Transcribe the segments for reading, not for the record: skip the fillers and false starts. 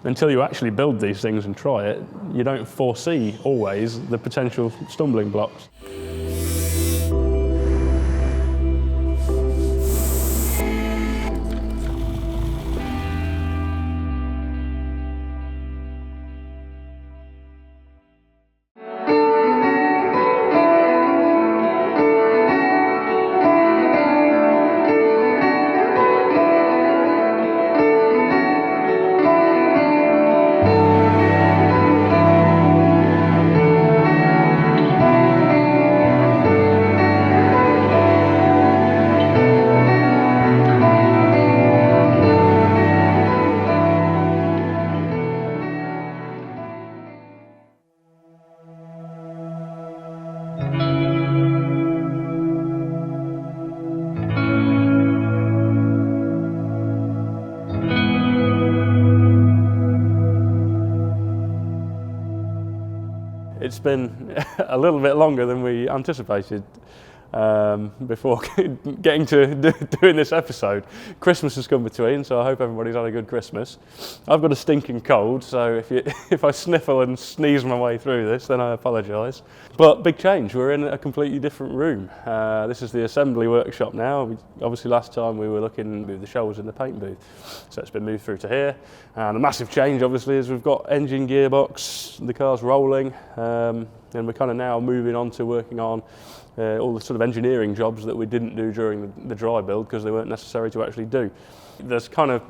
until you actually build these things and try it, you don't foresee always the potential stumbling blocks. It's been a little bit longer than we anticipated before getting to doing this episode. Christmas has come between, so I hope everybody's had a good Christmas. I've got a stinking cold, so if I sniffle and sneeze my way through this, then I apologise. But big change, we're in a completely different room. This is the assembly workshop now. Obviously last time we were looking at the shelves in the paint booth, so it's been moved through to here. And a massive change obviously is we've got engine, gearbox, the car's rolling, and we're kind of now moving on to working on all the sort of engineering jobs that we didn't do during the dry build because they weren't necessary to actually do. There's kind of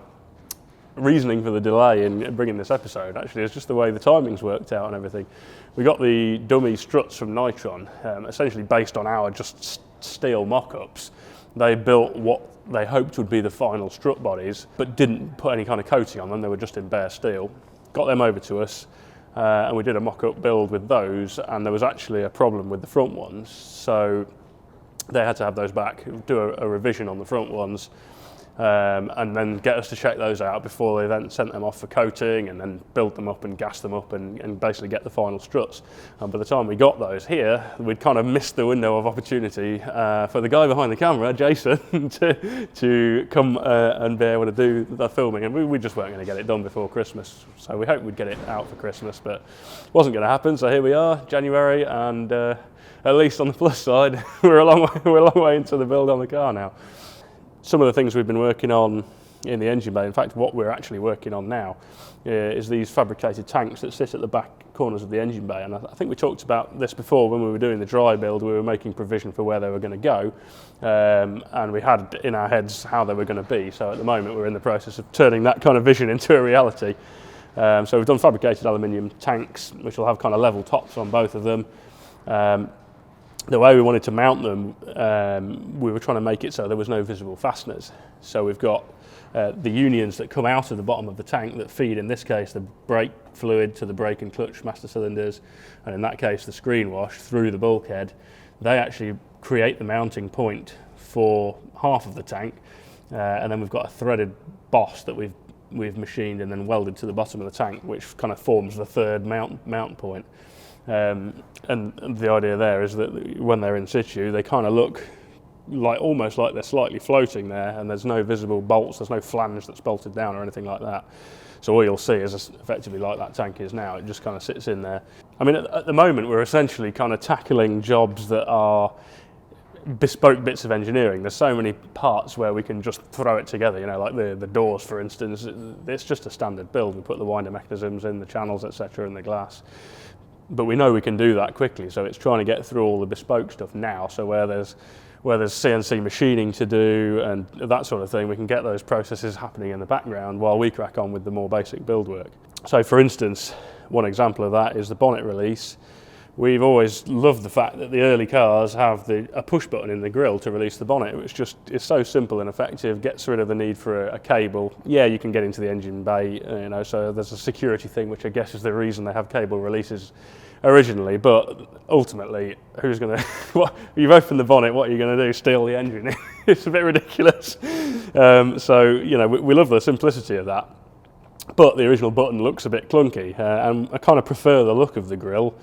reasoning for the delay in bringing this episode actually is just the way the timings worked out and everything. We got the dummy struts from Nitron, essentially based on our just steel mock-ups. They built what they hoped would be the final strut bodies but didn't put any kind of coating on them, they were just in bare steel. Got them over to us. And we did a mock-up build with those, and there was actually a problem with the front ones, so they had to have those back, do a revision on the front ones, and then get us to check those out before they then sent them off for coating and then build them up and gas them up and basically get the final struts. And by the time we got those here, we'd kind of missed the window of opportunity for the guy behind the camera, Jason, to come and be able to do the filming, and we just weren't going to get it done before Christmas. So we hoped we'd get it out for Christmas, but it wasn't going to happen. So here we are, January, and at least on the plus side, we're a long way into the build on the car now. Some of the things we've been working on in the engine bay, in fact what we're actually working on now, is these fabricated tanks that sit at the back corners of the engine bay. And I think we talked about this before when we were doing the dry build. We were making provision for where they were going to go, and we had in our heads how they were going to be. So at the moment we're in the process of turning that kind of vision into a reality. So we've done fabricated aluminium tanks which will have kind of level tops on both of them. The way we wanted to mount them, we were trying to make it so there was no visible fasteners. So we've got the unions that come out of the bottom of the tank that feed, in this case, the brake fluid to the brake and clutch master cylinders, and in that case the screen wash through the bulkhead. They actually create the mounting point for half of the tank, and then we've got a threaded boss that we've machined and then welded to the bottom of the tank, which kind of forms the third mount point. And the idea there is that when they're in situ, they kind of look like almost like they're slightly floating there, and there's no visible bolts, there's no flange that's bolted down or anything like that. So all you'll see is effectively like that tank is now, it just kind of sits in there. I mean, at the moment we're essentially kind of tackling jobs that are bespoke bits of engineering. There's so many parts where we can just throw it together, you know, like the doors for instance. It's just a standard build. We put the winder mechanisms in, the channels, etc., and the glass. But we know we can do that quickly, so it's trying to get through all the bespoke stuff now. So where there's CNC machining to do and that sort of thing, we can get those processes happening in the background while we crack on with the more basic build work. So for instance, one example of that is the bonnet release. We've always loved the fact that the early cars have a push button in the grille to release the bonnet, which just is so simple and effective, gets rid of the need for a cable. Yeah, you can get into the engine bay, you know, so there's a security thing, which I guess is the reason they have cable releases originally, but ultimately, who's going to, you've opened the bonnet, what are you going to do, steal the engine? It's a bit ridiculous. So, you know, we love the simplicity of that, but the original button looks a bit clunky, and I kind of prefer the look of the grille.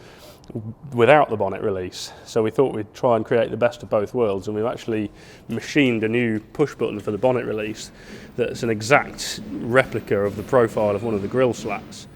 without the bonnet release. So we thought we'd try and create the best of both worlds, and we've actually machined a new push button for the bonnet release that's an exact replica of the profile of one of the grille slats.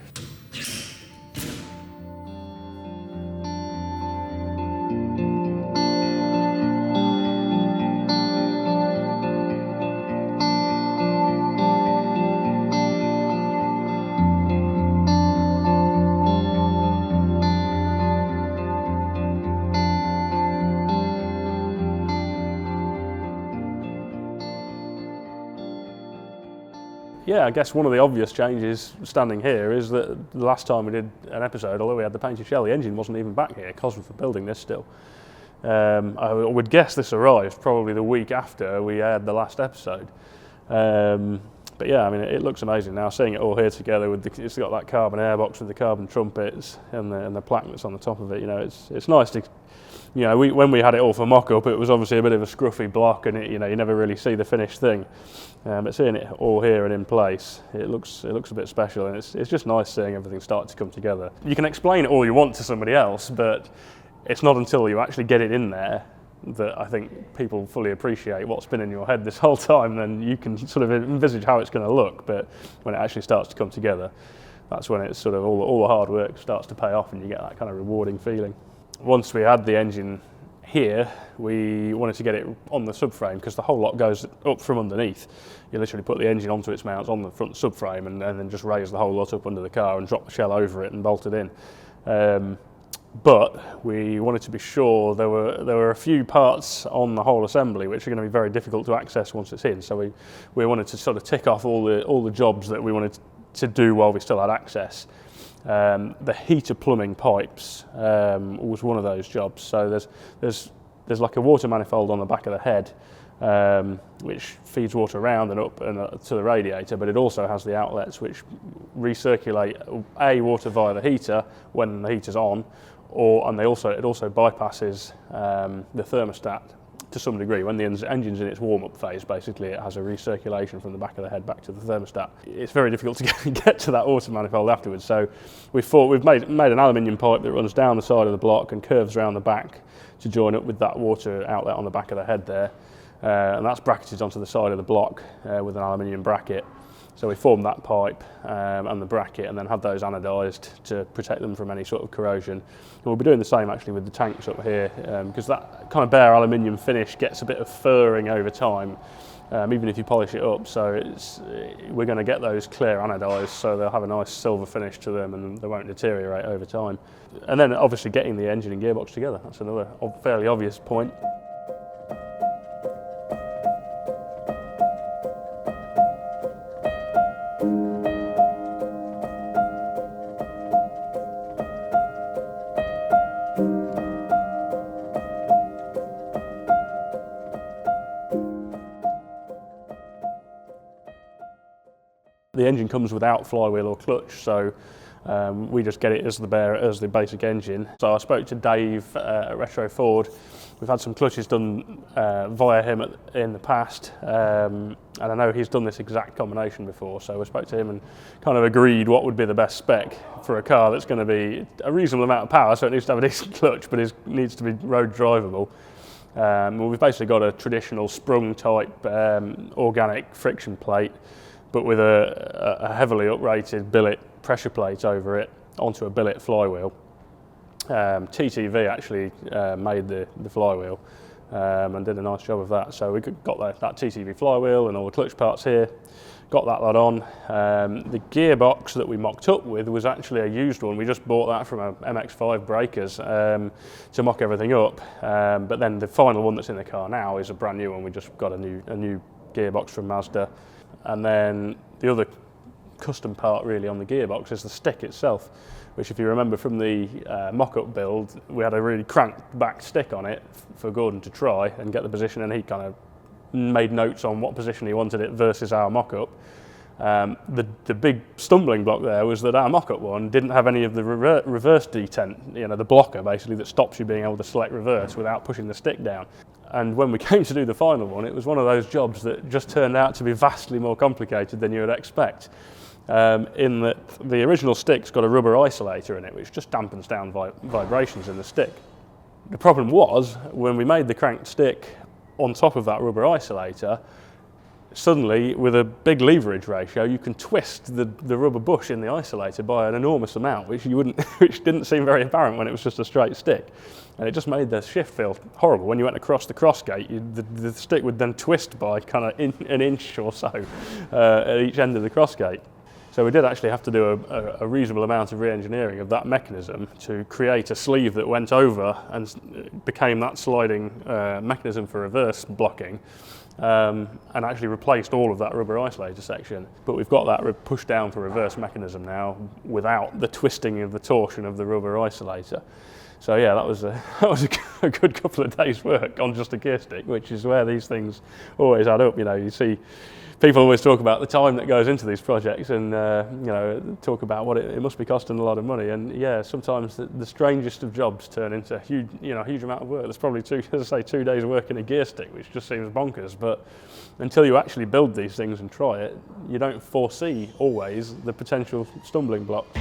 Yeah, I guess one of the obvious changes standing here is that the last time we did an episode, although we had the painted shell, the engine wasn't even back here. Cosworth were building this still. I would guess this arrived probably the week after we aired the last episode. But yeah, I mean, it looks amazing now, seeing it all here together with it's got that carbon airbox with the carbon trumpets and the plaque that's on the top of it. You know, it's nice to, you know, when we had it all for mock-up, it was obviously a bit of a scruffy block, and you know, you never really see the finished thing. But seeing it all here and in place, it looks a bit special, and it's just nice seeing everything start to come together. You can explain it all you want to somebody else, but it's not until you actually get it in there that I think people fully appreciate what's been in your head this whole time. Then you can sort of envisage how it's going to look, but when it actually starts to come together, that's when it's sort of all the hard work starts to pay off, and you get that kind of rewarding feeling. Once we had the engine here, we wanted to get it on the subframe because the whole lot goes up from underneath. You literally put the engine onto its mounts on the front subframe and then just raise the whole lot up under the car and drop the shell over it and bolt it in. But we wanted to be sure there were a few parts on the whole assembly which are going to be very difficult to access once it's in. So we wanted to sort of tick off all the jobs that we wanted to do while we still had access. The heater plumbing pipes was one of those jobs. So there's like a water manifold on the back of the head, which feeds water around and up and to the radiator, but it also has the outlets which recirculate water via the heater when the heater's on, and it also bypasses the thermostat to some degree. When the engine's in its warm-up phase, basically it has a recirculation from the back of the head back to the thermostat. It's very difficult to get to that water manifold afterwards, so we've made an aluminium pipe that runs down the side of the block and curves around the back to join up with that water outlet on the back of the head there, and that's bracketed onto the side of the block with an aluminium bracket. So we formed that pipe and the bracket, and then had those anodised to protect them from any sort of corrosion. And we'll be doing the same actually with the tanks up here, because that kind of bare aluminium finish gets a bit of furring over time, even if you polish it up. So we're going to get those clear anodised, so they'll have a nice silver finish to them and they won't deteriorate over time. And then obviously getting the engine and gearbox together, that's another fairly obvious point. The engine comes without flywheel or clutch, so we just get it as the basic engine. So I spoke to Dave at Retro Ford. We've had some clutches done via him in the past, and I know he's done this exact combination before. So we spoke to him and kind of agreed what would be the best spec for a car that's going to be a reasonable amount of power. So it needs to have a decent clutch, but it needs to be road drivable. Well, we've basically got a traditional sprung type organic friction plate, but with a heavily uprated billet pressure plate over it onto a billet flywheel. TTV actually made the flywheel and did a nice job of that. So we got that TTV flywheel and all the clutch parts here, got that lot on. The gearbox that we mocked up with was actually a used one. We just bought that from a MX5 Breakers to mock everything up. But then the final one that's in the car now is a brand new one. We just got a new gearbox from Mazda. And then the other custom part really on the gearbox is the stick itself, which if you remember from the mock-up build, we had a really cranked back stick on it for Gordon to try and get the position, and he kind of made notes on what position he wanted it versus our mock-up. The big stumbling block there was that our mock-up one didn't have any of the reverse detent, you know, the blocker basically that stops you being able to select reverse without pushing the stick down. And when we came to do the final one, it was one of those jobs that just turned out to be vastly more complicated than you would expect. in that the original stick's got a rubber isolator in it, which just dampens down vibrations in the stick. The problem was, when we made the cranked stick on top of that rubber isolator, suddenly, with a big leverage ratio, you can twist the rubber bush in the isolator by an enormous amount, which didn't seem very apparent when it was just a straight stick. And it just made the shift feel horrible. When you went across the crossgate, the stick would then twist by kind of an inch or so at each end of the crossgate. So we did actually have to do a reasonable amount of re-engineering of that mechanism to create a sleeve that went over and became that sliding mechanism for reverse blocking. And actually replaced all of that rubber isolator section. But we've got that push down for reverse mechanism now without the twisting of the torsion of the rubber isolator. So yeah, that was a good couple of days' work on just a gear stick, which is where these things always add up. You know, you see people always talk about the time that goes into these projects, and you know, talk about what it must be costing a lot of money. And yeah, sometimes the strangest of jobs turn into huge amount of work. There's probably 2 days work in a gear stick, which just seems bonkers. But until you actually build these things and try it, you don't foresee always the potential stumbling blocks.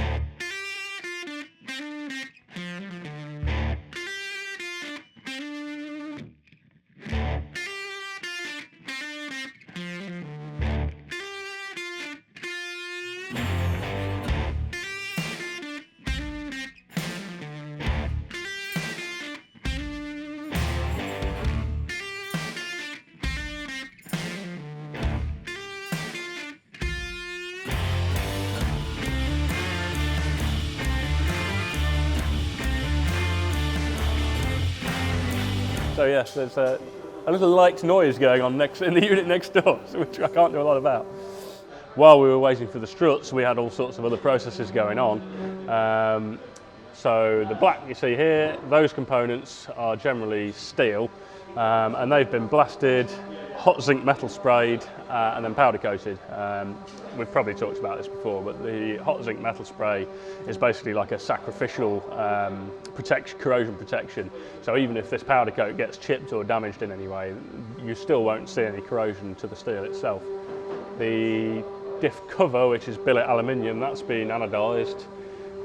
So yes, there's a little light noise going on in the unit next door, which I can't do a lot about. While we were waiting for the struts, we had all sorts of other processes going on. So the black you see here, those components are generally steel, and they've been blasted, hot zinc metal sprayed, and then powder coated. We've probably talked about this before, but the hot zinc metal spray is basically like a sacrificial corrosion protection. So even if this powder coat gets chipped or damaged in any way, you still won't see any corrosion to the steel itself. The diff cover, which is billet aluminium, that's been anodised.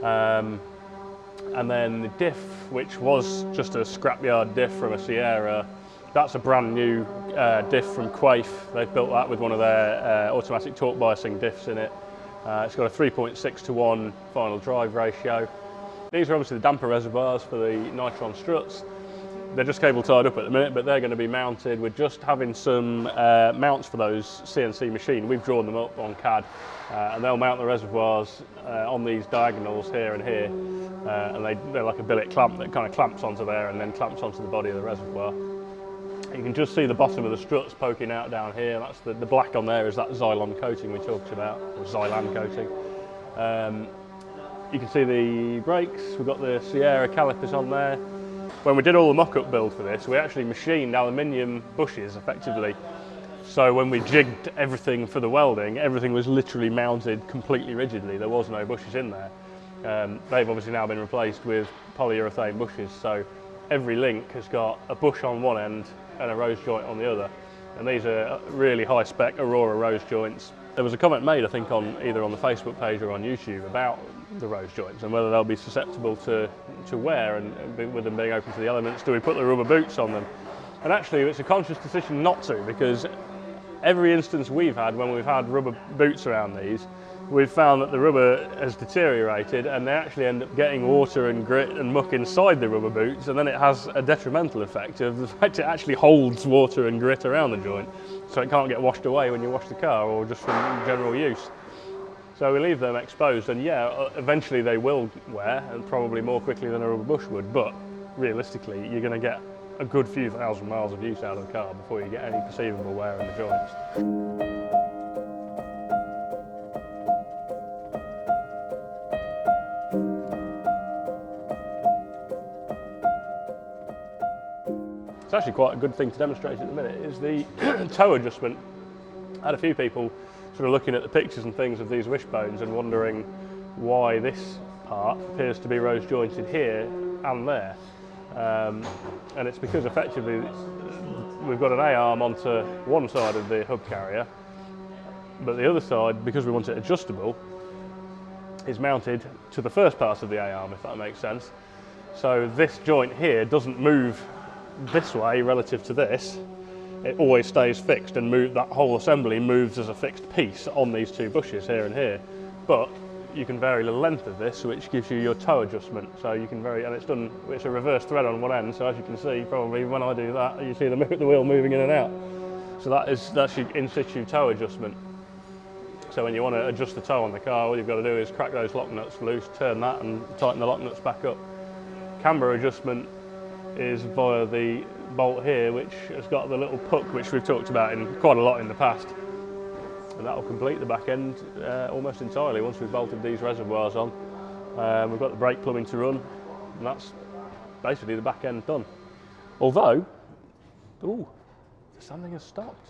And then the diff, which was just a scrapyard diff from a Sierra, that's a brand new diff from Quaife. They've built that with one of their automatic torque biasing diffs in it. It's got a 3.6:1 final drive ratio. These are obviously the damper reservoirs for the Nitron struts. They're just cable tied up at the minute, but they're going to be mounted. We're just having some mounts for those CNC machine. We've drawn them up on CAD, and they'll mount the reservoirs on these diagonals here and here, and they're like a billet clamp that kind of clamps onto there and then clamps onto the body of the reservoir. You can just see the bottom of the struts poking out down here. That's the black on there is that Xylon coating we talked about, or Xylan coating. You can see the brakes. We've got the Sierra calipers on there. When we did all the mock-up build for this, we actually machined aluminium bushes effectively. So when we jigged everything for the welding, everything was literally mounted completely rigidly. There was no bushes in there. They've obviously now been replaced with polyurethane bushes. So every link has got a bush on one end and a rose joint on the other. And these are really high spec Aurora rose joints. There was a comment made, I think, either on the Facebook page or on YouTube about the rose joints and whether they'll be susceptible to wear, and with them being open to the elements, do we put the rubber boots on them? And actually it's a conscious decision not to, because every instance we've had when we've had rubber boots around these, we've found that the rubber has deteriorated and they actually end up getting water and grit and muck inside the rubber boots, and then it has a detrimental effect of the fact it actually holds water and grit around the joint, so it can't get washed away when you wash the car or just from general use. So we leave them exposed, and yeah, eventually they will wear, and probably more quickly than a rubber bush would, but realistically you're going to get a good few thousand miles of use out of the car before you get any perceivable wear in the joints. It's actually quite a good thing to demonstrate at the minute, is the toe adjustment. I had a few people sort of looking at the pictures and things of these wishbones and wondering why this part appears to be rose jointed here and there. And it's because effectively we've got an A-arm onto one side of the hub carrier, but the other side, because we want it adjustable, is mounted to the first part of the A-arm, if that makes sense. So this joint here doesn't move this way relative to this. It always stays fixed, and that whole assembly moves as a fixed piece on these two bushes here and here. But you can vary the length of this, which gives you your toe adjustment. So you can vary, and it's a reverse thread on one end. So as you can see, probably when I do that, you see the wheel moving in and out. So that's your in situ toe adjustment. So when you want to adjust the toe on the car, all you've got to do is crack those lock nuts loose, turn that, and tighten the lock nuts back up. Camber adjustment is via the bolt here, which has got the little puck which we've talked about in quite a lot in the past, and that will complete the back end almost entirely once we've bolted these reservoirs on. We've got the brake plumbing to run, and that's basically the back end done. Although, ooh, something has stopped.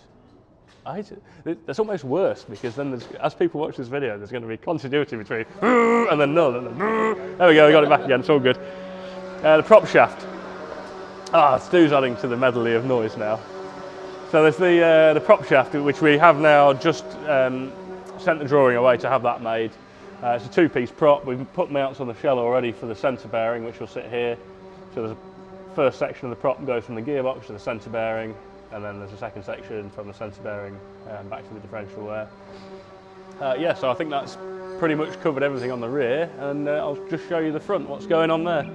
I hate it. That's almost worse, because then as people watch this video, there's going to be continuity between and then none, and then there we go, we got it back again, it's all good. The prop shaft. Stu's adding to the medley of noise now. So there's the prop shaft, which we have now just sent the drawing away to have that made. It's a two-piece prop. We've put mounts on the shell already for the centre bearing, which will sit here. So there's a first section of the prop goes from the gearbox to the centre bearing, and then there's a second section from the centre bearing back to the differential there. Yeah, so I think that's pretty much covered everything on the rear, and I'll just show you the front, what's going on there.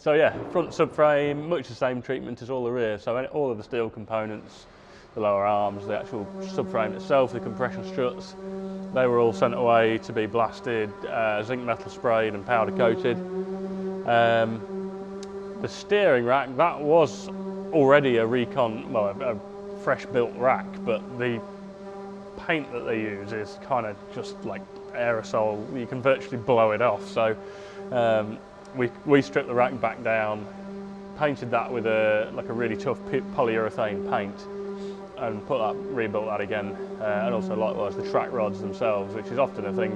So yeah, front subframe, much the same treatment as all the rear. So all of the steel components, the lower arms, the actual subframe itself, the compression struts, they were all sent away to be blasted, zinc metal sprayed and powder coated. The steering rack, that was already a a fresh built rack, but the paint that they use is kind of just like aerosol. You can virtually blow it off. So we stripped the rack back down, painted that with a really tough polyurethane paint, and rebuilt that again. And also likewise the track rods themselves, which is often a thing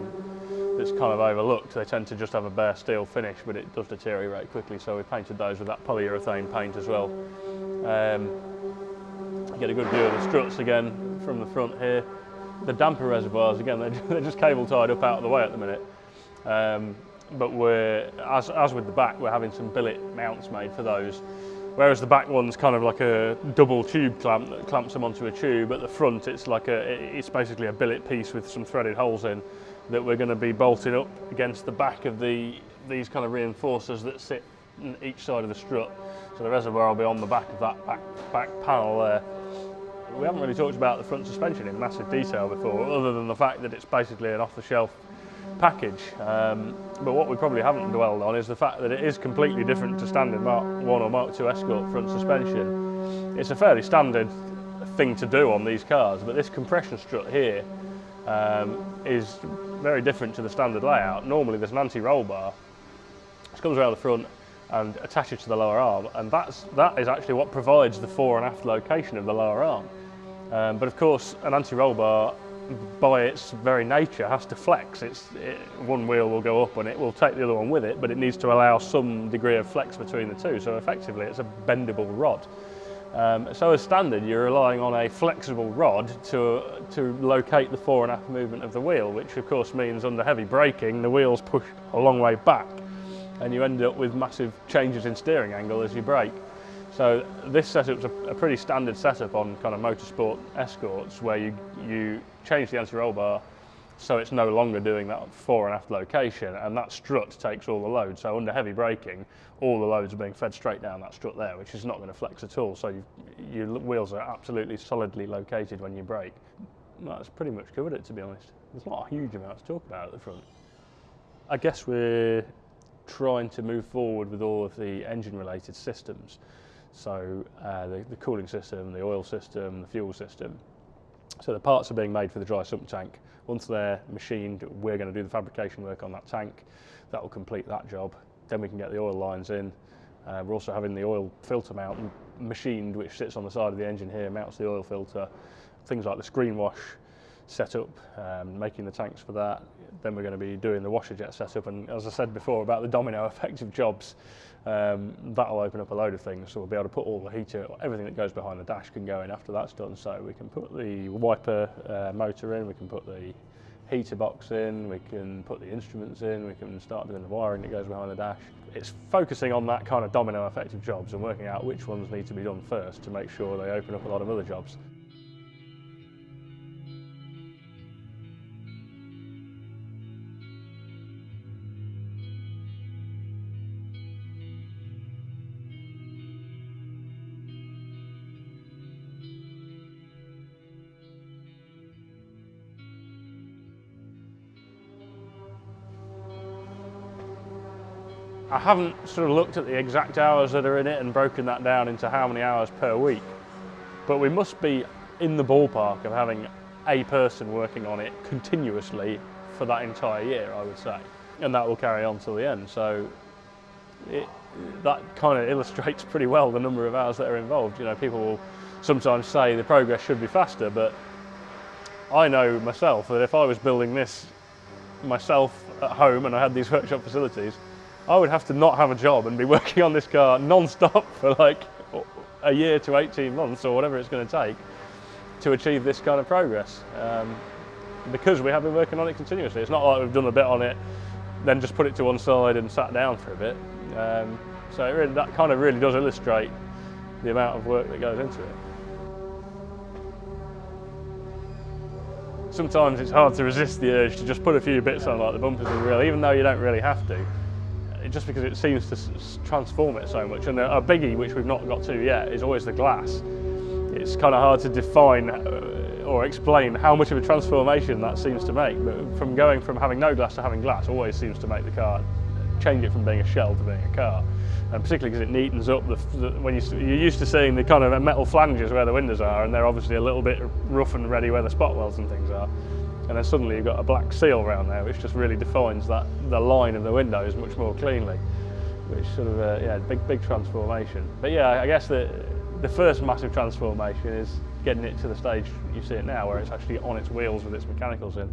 that's kind of overlooked. They tend to just have a bare steel finish, but it does deteriorate quickly. So we painted those with that polyurethane paint as well. Get a good view of the struts again from the front here. The damper reservoirs, again, they're just cable tied up out of the way at the minute. But as with the back, we're having some billet mounts made for those. Whereas the back one's kind of like a double tube clamp that clamps them onto a tube. At the front, it's it's basically a billet piece with some threaded holes in that we're going to be bolting up against the back of these kind of reinforcers that sit on each side of the strut. So the reservoir will be on the back of that back panel there. We haven't really talked about the front suspension in massive detail before, other than the fact that it's basically an off-the-shelf package. But what we probably haven't dwelled on is the fact that it is completely different to standard Mark 1 or Mark 2 Escort front suspension. It's a fairly standard thing to do on these cars, but this compression strut here is very different to the standard layout. Normally there's an anti-roll bar which comes around the front and attaches to the lower arm, and that is actually what provides the fore and aft location of the lower arm. But of course an anti-roll bar, by its very nature, has to flex. One wheel will go up and it will take the other one with it, but it needs to allow some degree of flex between the two, so effectively it's a bendable rod. So as standard, you're relying on a flexible rod to locate the fore and aft movement of the wheel, which of course means under heavy braking the wheels push a long way back and you end up with massive changes in steering angle as you brake. So this setup's a pretty standard setup on kind of motorsport Escorts, where you change the anti-roll bar so it's no longer doing that fore and aft location, and that strut takes all the load. So under heavy braking, all the loads are being fed straight down that strut there, which is not going to flex at all. So your wheels are absolutely solidly located when you brake. That's pretty much covered it, to be honest. There's not a huge amount to talk about at the front. I guess we're trying to move forward with all of the engine-related systems. So the cooling system, the oil system, the fuel system. So the parts are being made for the dry sump tank. Once they're machined, we're going to do the fabrication work on that tank. That will complete that job. Then we can get the oil lines in. We're also having the oil filter mount machined, which sits on the side of the engine here, mounts the oil filter. Things like the screen wash setup, making the tanks for that. Then we're going to be doing the washer jet setup, and as I said before about the domino effect of jobs, that'll open up a load of things. So we'll be able to put all the heater, everything that goes behind the dash can go in after that's done. So we can put the wiper motor in, we can put the heater box in, we can put the instruments in, we can start doing the wiring that goes behind the dash. It's focusing on that kind of domino effect of jobs and working out which ones need to be done first to make sure they open up a lot of other jobs. I haven't sort of looked at the exact hours that are in it and broken that down into how many hours per week, but we must be in the ballpark of having a person working on it continuously for that entire year, I would say, and that will carry on till the end. So that kind of illustrates pretty well the number of hours that are involved. You know, people will sometimes say the progress should be faster, but I know myself that if I was building this myself at home and I had these workshop facilities, I would have to not have a job and be working on this car non-stop for like a year to 18 months or whatever it's going to take to achieve this kind of progress, because we have been working on it continuously. It's not like we've done a bit on it, then just put it to one side and sat down for a bit. So that kind of really does illustrate the amount of work that goes into it. Sometimes it's hard to resist the urge to just put a few bits on, like the bumpers and grill, even though you don't really have to. Just because it seems to transform it so much. And a biggie, which we've not got to yet, is always the glass. It's kind of hard to define or explain how much of a transformation that seems to make. But from going from having no glass to having glass always seems to make the car, change it from being a shell to being a car. And particularly because it neatens up when you're used to seeing the kind of metal flanges where the windows are, and they're obviously a little bit rough and ready where the spot welds and things are. And then suddenly you've got a black seal around there, which just really defines the line of the windows much more cleanly, which sort of, yeah, big transformation. But yeah, I guess the first massive transformation is getting it to the stage you see it now, where it's actually on its wheels with its mechanicals in.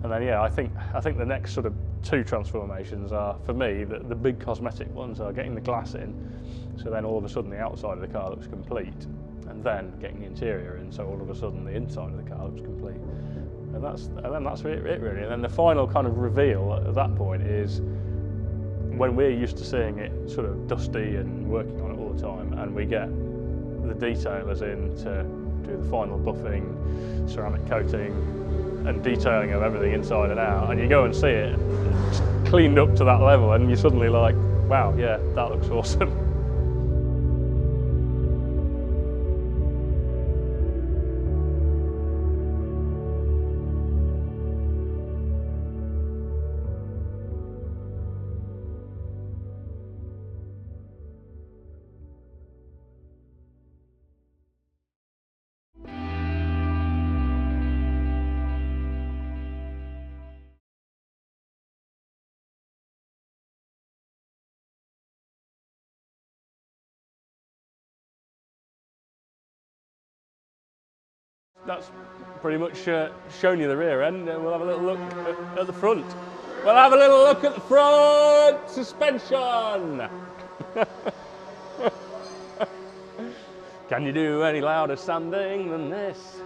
And then, yeah, I think the next sort of two transformations are, for me, the big cosmetic ones are getting the glass in, so then all of a sudden the outside of the car looks complete, and then getting the interior in, so all of a sudden the inside of the car looks complete. And then that's it really. And then the final kind of reveal at that point is when we're used to seeing it sort of dusty and working on it all the time, and we get the detailers in to do the final buffing, ceramic coating, and detailing of everything inside and out, and you go and see it cleaned up to that level, and you're suddenly like, wow, yeah, that looks awesome. That's pretty much shown you the rear end, and we'll have a little look at the front. We'll have a little look at the front suspension! Can you do any louder sounding than this?